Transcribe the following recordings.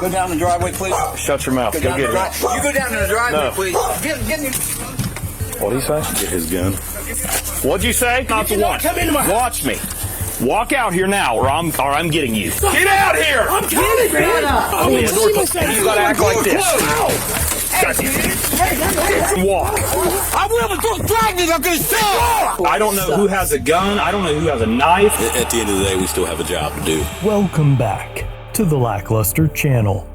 Go down the driveway, please. Shut your mouth. Go get him. You go down to the driveway, please. Get me. What'd he say? Get his gun. What'd you say? Not the one. Come into my house. Watch me. Walk out here now, or I'm getting you. Get out here! I'm coming, man. You gotta act like this. Walk. I will, but don't drag me. I'm gonna stop. I don't know who has a gun. I don't know who has a knife. At the end of the day, we still have a job to do. Welcome back to the LackLuster channel.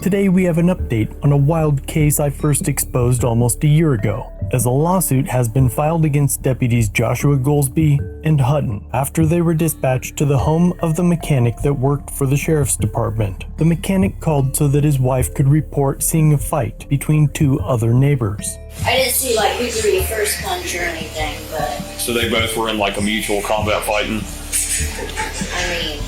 Today we have an update on a wild case I first exposed almost a year ago, as a lawsuit has been filed against deputies Joshua Goldsby and Hutton after they were dispatched to the home of the mechanic that worked for the sheriff's department. The mechanic called so that his wife could report seeing a fight between two other neighbors. I didn't see like who threw the first punch or anything, but So they both were in like a mutual combat fighting. I mean,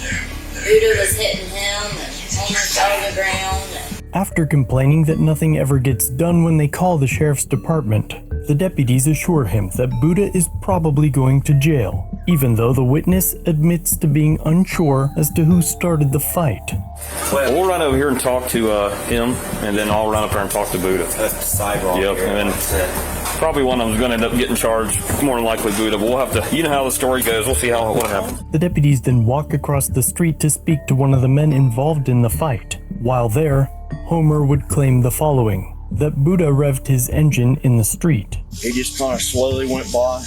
Buddha was hitting him and Homer fell to the ground. After complaining that nothing ever gets done when they call the sheriff's department, the deputies assure him that Buddha is probably going to jail, even though the witness admits to being unsure as to who started the fight. Well, we'll run over here and talk to him, and then I'll run up there and talk to Buddha. That's the sidewalk. Yep, and then probably one of them's going to end up getting charged. More than likely Buddha, but we'll have to, you know how the story goes. We'll see what happens. The deputies then walk across the street to speak to one of the men involved in the fight. While there, Homer would claim the following: that Buddha revved his engine in the street. He just kind of slowly went by.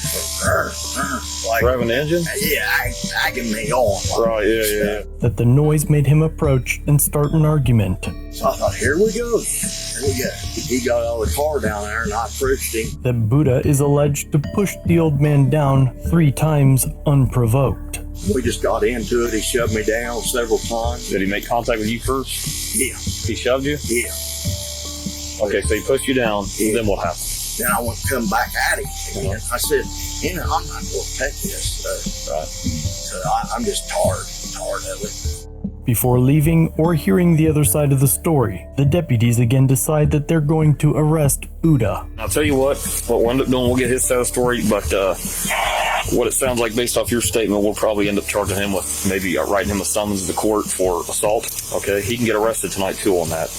Like, Revving the engine? Yeah, agging me on. Right, yeah. That the noise made him approach and start an argument. So I thought, here we go. Here we go. He got out of the car down there and I approached him. That Buddha is alleged to push the old man down 3 times unprovoked. We just got into it. He shoved me down several times. Did he make contact with you first? Yeah. He shoved you? Yeah. Okay, so he pushed you down, Yeah. then what happened? Then I went to come back at him again. I said, I'm not going to take this. Right. So I'm just tired of it. Before leaving or hearing the other side of the story, the deputies again decide that they're going to arrest Buddha. I'll tell you what we'll end up doing, we'll get his side of the story, but what it sounds like based off your statement, we'll probably end up charging him with maybe writing him a summons to court for assault. Okay, he can get arrested tonight too on that.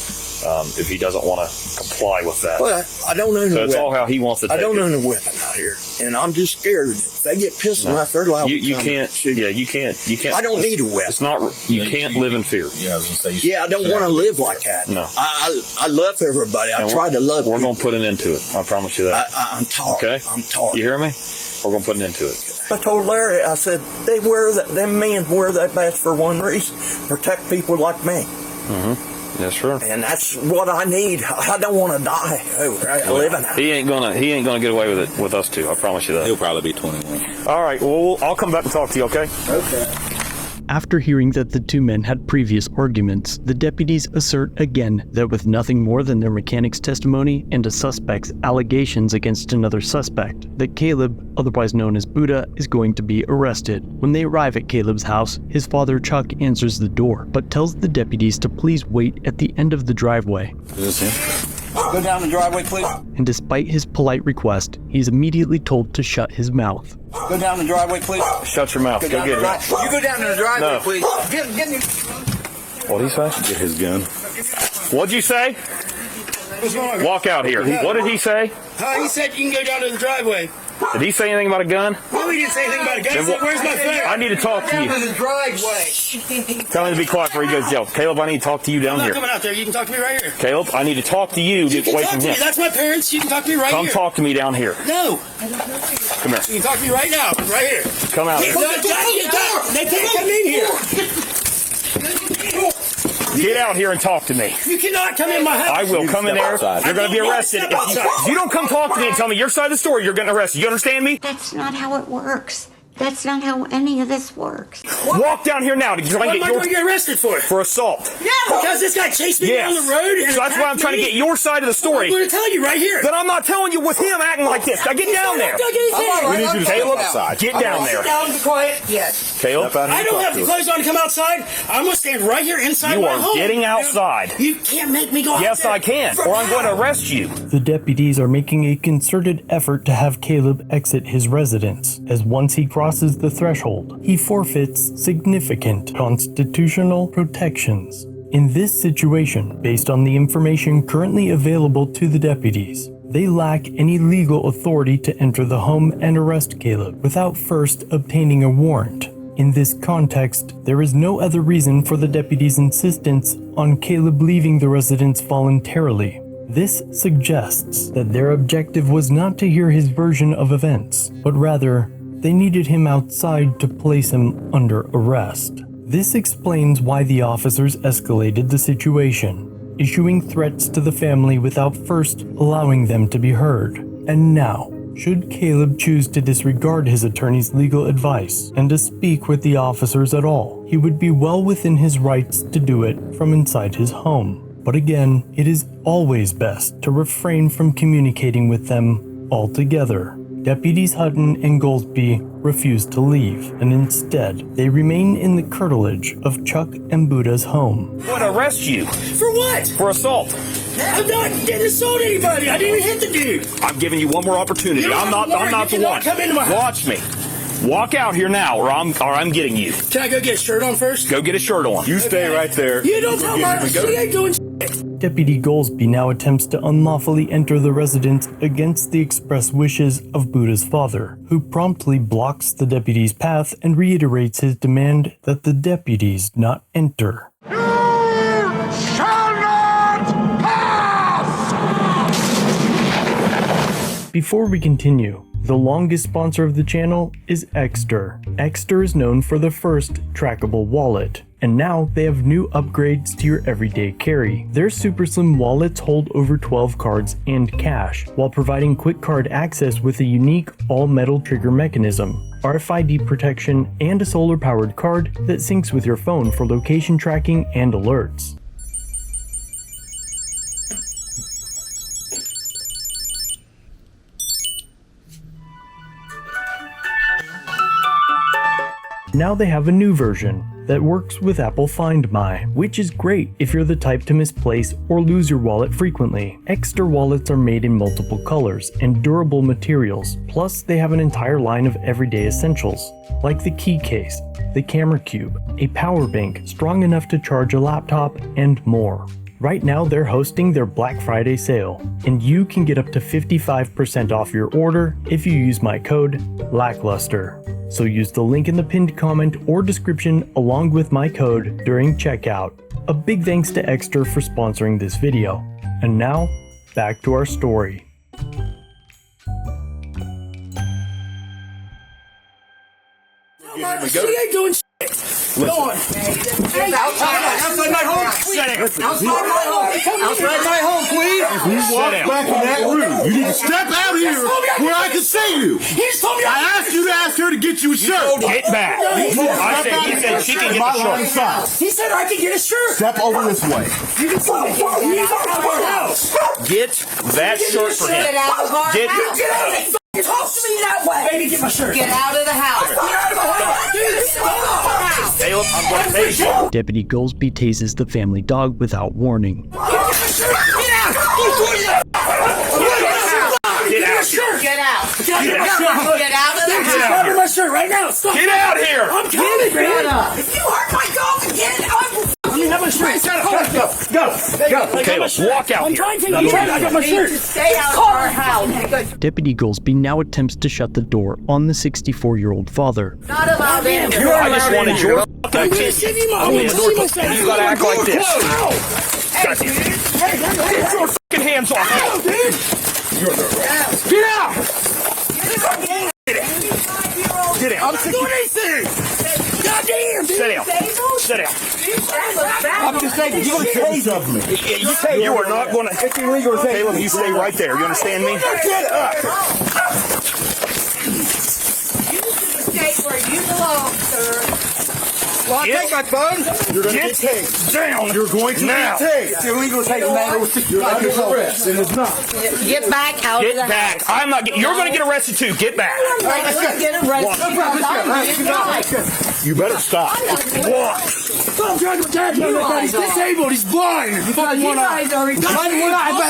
If he doesn't want to comply with that. Well, I don't own a So it's weapon. all how he wants to take I don't it. own a weapon out here. And I'm just scared. If they get pissed enough, they're liable to You come can't, shoot. yeah, you can't. I don't need a weapon. It's not, you can't live in fear. Yeah, I was going to say. Yeah, I don't want to live like that. No. I love everybody. I try to love We're people. going to put an end to it. I promise you that. I'm tired. Okay? I'm tired. You hear me? We're going to put an end to it. I told Larry, I said, them men wear that badge for one reason, protect people like me. Mm-hmm. Yes, sir. And that's what I need. I don't want to die living out. He ain't gonna get away with it with us two. I promise you that. He'll probably be 21. All right. Well, I'll come back and talk to you. Okay. Okay. After hearing that the 2 men had previous arguments, the deputies assert again that with nothing more than their mechanic's testimony and a suspect's allegations against another suspect, that Caleb, otherwise known as Buddha, is going to be arrested. When they arrive at Caleb's house, his father Chuck answers the door, but tells the deputies to please wait at the end of the driveway. Is this him? Go down the driveway, please. And despite his polite request, he is immediately told to shut his mouth. Go down the driveway, please. Shut your mouth. Go get him. You go down to the driveway, No. please. Get me. What'd he say? Get his gun. What'd you say? Walk out here. What did he say? He said you can go down to the driveway. Did he say anything about a gun? No, he didn't say anything about a gun. He Then said, what- where's my phone? I need to talk to Down to you. the driveway. Tell him to be quiet before he goes to jail. Caleb, I need to talk to you I'm down not here. coming out there. You can talk to me right here. Caleb, I need to talk to you. You Get can away talk from to me. him. That's my parents. You can talk to me right Come here. talk to me down here. No. Come here. You can talk to me right now. Right here. Come out. They can't come in here. Get out here and talk to me. You cannot come in my house. I will come in there. outside. You're going to be arrested. If you don't come talk to me and tell me your side of the story, you're getting arrested. You understand me? That's not how it works. That's not how any of this works. Walk down here now to try What and am I get going to get arrested for? assault. Because this guy chased me down the road. And So that's why I'm trying to get your side of the I'm story. going to tell you right here. Then I'm not telling you with him acting like this. Now get down there. Don't get anything. We need you to Caleb, step outside. get down Sit there. down and be quiet. Yes. Caleb, I don't have the clothes on to come outside. I'm going to stand right here inside you my are home. getting outside. You can't make me go out Yes, there. I can, or I'm going to arrest you. The deputies are making a concerted effort to have Caleb exit his residence, as once he crosses the threshold, he forfeits significant constitutional protections, In this situation, based on the information currently available to the deputies, they lack any legal authority to enter the home and arrest Caleb without first obtaining a warrant. In this context, there is no other reason for the deputies' insistence on Caleb leaving the residence voluntarily. This suggests that their objective was not to hear his version of events, but rather, they needed him outside to place him under arrest. This explains why the officers escalated the situation, issuing threats to the family without first allowing them to be heard. And now, should Caleb choose to disregard his attorney's legal advice and to speak with the officers at all, he would be well within his rights to do it from inside his home. But again, it is always best to refrain from communicating with them altogether. Deputies Hutton and Goldsby refuse to leave, and instead, they remain in the curtilage of Chuck and Buddha's home. I want to arrest you For what? for assault. I'm not didn't assault anybody. I didn't even hit the dude. I'm giving you one more opportunity. You don't I'm not have the to one. come into my house. Watch me. Walk out here now, or I'm getting you. Can I go get a shirt on first? Go get a shirt on. You stay right there. You don't tell my she ain't doing shit. Deputy Goldsby now attempts to unlawfully enter the residence against the express wishes of Buddha's father, who promptly blocks the deputy's path and reiterates his demand that the deputies not enter. Before we continue, the longest sponsor of the channel is Exter. Exter is known for the first trackable wallet, and now they have new upgrades to your everyday carry. Their super slim wallets hold over 12 cards and cash, while providing quick card access with a unique all-metal trigger mechanism, RFID protection, and a solar-powered card that syncs with your phone for location tracking and alerts. Now they have a new version that works with Apple Find My, which is great if you're the type to misplace or lose your wallet frequently. Exter wallets are made in multiple colors and durable materials, plus they have an entire line of everyday essentials, like the key case, the camera cube, a power bank strong enough to charge a laptop, and more. Right now they're hosting their Black Friday sale, and you can get up to 55% off your order if you use my code LackLuster. So use the link in the pinned comment or description along with my code during checkout. A big thanks to Exter for sponsoring this video. And now, back to our story. She ain't doing shit. Go on. Outside my home. Outside my home, please. If you walk back in that room, you need to step out here where I can see you. He just told me I asked you to ask her to get you a shirt. Get back. He said she can get the shirt. He said I can get a shirt. Step over this way. You can tell me. He's out of our house. Get that shirt for him. Get out of our Get- house. Get out of it. Talk to me that way. Baby, get my shirt. Get out of the house. Get out of the house. Dude, stop. Caleb, I'm going to take you. Deputy Goldsby tases the family dog without warning. Get out. Don't do it. Get out. Get out. Get out. Get out of the Just house. grab my shirt right now. Stop. Get out here. I'm coming, man. If you hurt my dog again, I will. You have my shirt. Go. Caleb, walk out I'm here. trying to take my shirt. I got my shirt. Stay out of our house. Deputy Goldsby now attempts to shut the door on the 64-year-old father. Not allowed in. I just wanted your I'm fucking gonna shave you my You gotta act like this. Hey, Get your fucking hands off me. Get out! Get out. I'm doing anything. Goddamn, dude. Sit down. Sit down. I'm just saying, you're going to tase of me. You are not going to. It's illegal. Caleb, you stay right there. You understand me? Get up. Stay where you belong, sir. Well, I take my phone. You're going to get tased. Down. You're going to now. get tased. It's illegal to take a man over 65 years old. And it's not. Get back out of Get the back. house. I'm not. You're going to get arrested too. Get back. I'm not get arrested. You better stop. Walk. Stop trying to attack me like that. He's disabled. He's blind. You guys are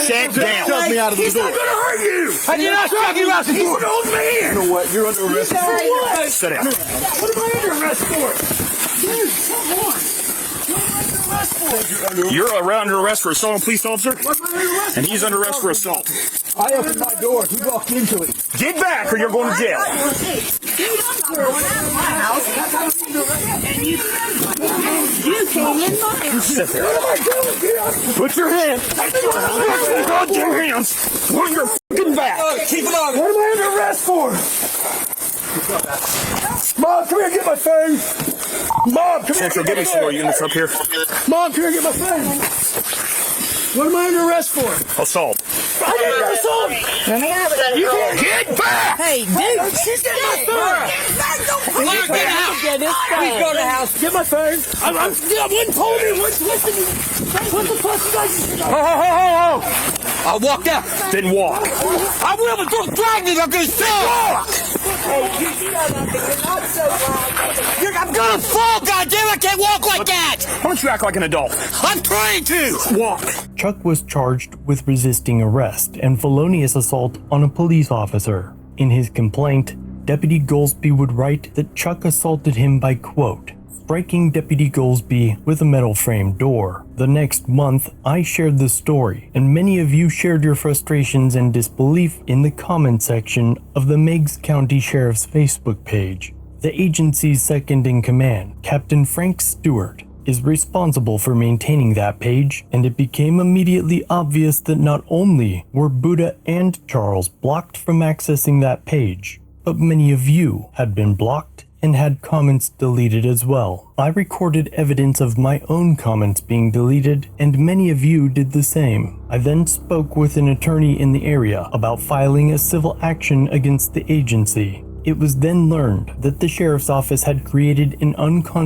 Sit down. Shove me out of the He's door. not gonna hurt you. I did not shove you out the He's door. an old man. You know what? You're under arrest. Sit down. What am I under arrest for? Dude, come on. arrest for? You're under arrest for assault on a police officer, and he's under arrest for assault. I opened my door. He walked into it. Get back, or you're going to jail. You came in my Sit there. Put your hands. Put your hands on your fucking back. Keep it on. What am I under arrest for? Mom, come here and get my phone. Mom, come here. Central, get me some more units up here. Mom, come here and get my phone. What am I under arrest for? Assault. I didn't assault. You can't Get back! Hey, dude! She's getting my phone. Come on, get out! Please go to the house. Get my phone. I wouldn't pull me. Listen. What the fuck you guys? Ho! I walked out. Then walk. I will, but don't drag me like a dog. I'm gonna fall, goddamn! I can't walk like that. Why don't you act like an adult? I'm trying to. Walk. Chuck was charged with resisting arrest and felonious assault on a police officer. In his complaint, Deputy Goldsby would write that Chuck assaulted him by, quote, striking Deputy Goldsby with a metal frame door. The next month, I shared the story, and many of you shared your frustrations and disbelief in the comment section of the Meigs County Sheriff's Facebook page. The agency's second-in-command, Captain Frank Stewart, is responsible for maintaining that page, and it became immediately obvious that not only were Buddha and Charles blocked from accessing that page, but many of you had been blocked and had comments deleted as well. I recorded evidence of my own comments being deleted, and many of you did the same. I then spoke with an attorney in the area about filing a civil action against the agency. It was then learned that the sheriff's office had created an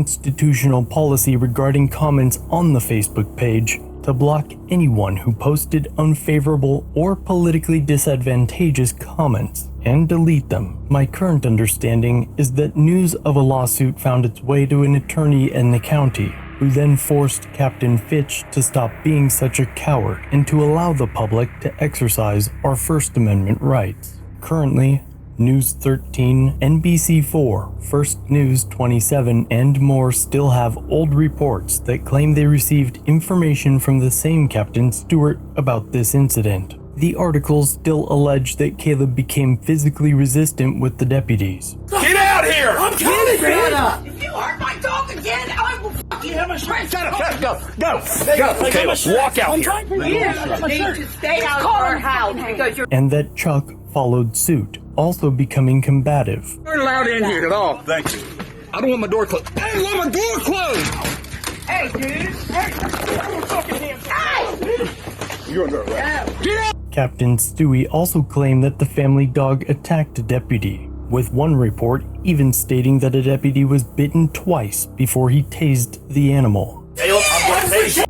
unconstitutional policy regarding comments on the Facebook page to block anyone who posted unfavorable or politically disadvantageous comments and delete them. My current understanding is that news of a lawsuit found its way to an attorney in the county, who then forced Captain Fitch to stop being such a coward and to allow the public to exercise our First Amendment rights. Currently, News 13, NBC4, First News 27, and more still have old reports that claim they received information from the same Captain Stewart about this incident. The articles still allege that Caleb became physically resistant with the deputies. Get out here! I'm kidding, man. If you hurt my dog again, I will fucking have a shred. Shut up. Go. Caleb, walk out I'm here. trying to Stay out of our house because you're And that Chuck followed suit, also becoming combative. not allowed in here at all. Thank you. I don't want my door closed. I don't want my door closed. Hey, dude. You're under arrest. Get out. Captain Stewie also claimed that the family dog attacked a deputy, with one report even stating that a deputy was bitten twice before he tased the animal. Caleb, I'm going to tase you.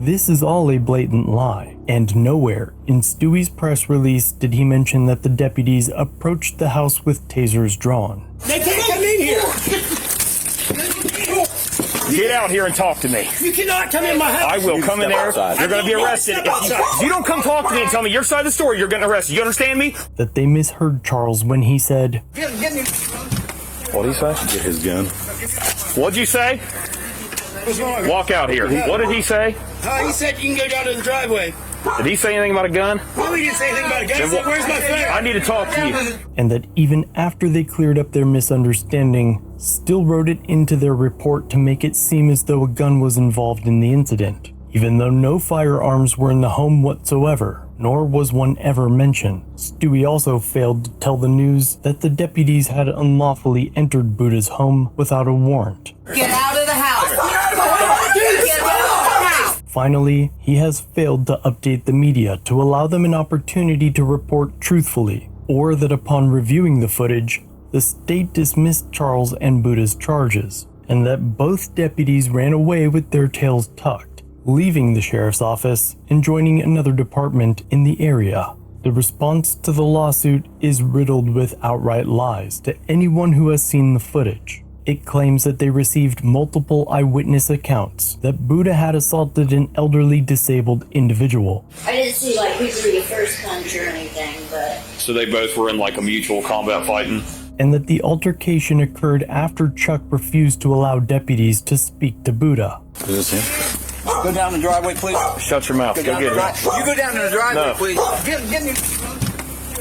This is all a blatant lie, and nowhere in Stewie's press release did he mention that the deputies approached the house with tasers drawn. They can't come in here. Get out here and talk to me. You cannot come in my house. I will come in there. You're going to be arrested. If you don't come talk to me and tell me your side of the story, you're getting arrested. You understand me? That they misheard Charles when he said, Get me. What did he say? Get his gun. What'd you say? What's wrong? Walk out here. What did he say? He said you can go down to the driveway. Did he say anything about a gun? No, he didn't say anything about a gun. He said, where's my phone? I need to talk to you. and that even after they cleared up their misunderstanding, still wrote it into their report to make it seem as though a gun was involved in the incident, even though no firearms were in the home whatsoever, nor was one ever mentioned. Stewie also failed to tell the news that the deputies had unlawfully entered Buddha's home without a warrant. Get out of the house. Get out of the house. Finally, he has failed to update the media to allow them an opportunity to report truthfully, or that upon reviewing the footage, the state dismissed Charles and Buddha's charges, and that both deputies ran away with their tails tucked, leaving the sheriff's office and joining another department in the area. The response to the lawsuit is riddled with outright lies to anyone who has seen the footage. It claims that they received multiple eyewitness accounts that Buddha had assaulted an elderly disabled individual. I didn't see like who threw the first punch or anything, but So they both were in like a mutual combat fighting? and that the altercation occurred after Chuck refused to allow deputies to speak to Buddha. Is this him? Go down the driveway, please. Shut your mouth. Go down get the him. You go down to the driveway, No. please. Get me.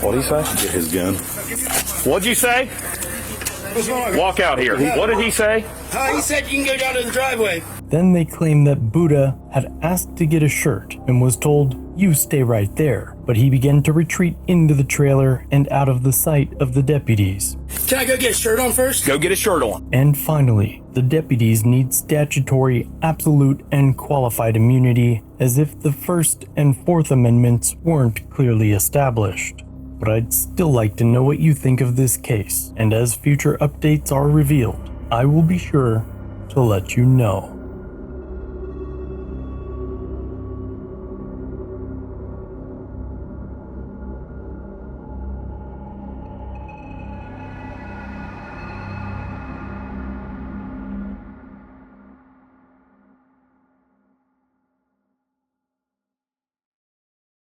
What'd he say? Get his gun. What'd you say? What's wrong with Walk out here. What did he say? He said you can go down to the driveway. Then they claim that Buddha had asked to get a shirt and was told, "You stay right there." But he began to retreat into the trailer and out of the sight of the deputies. Can I go get a shirt on first? Go get his shirt on. And finally, the deputies need statutory, absolute, and qualified immunity, as if the First and Fourth Amendments weren't clearly established. But I'd still like to know what you think of this case, and as future updates are revealed, I will be sure to let you know.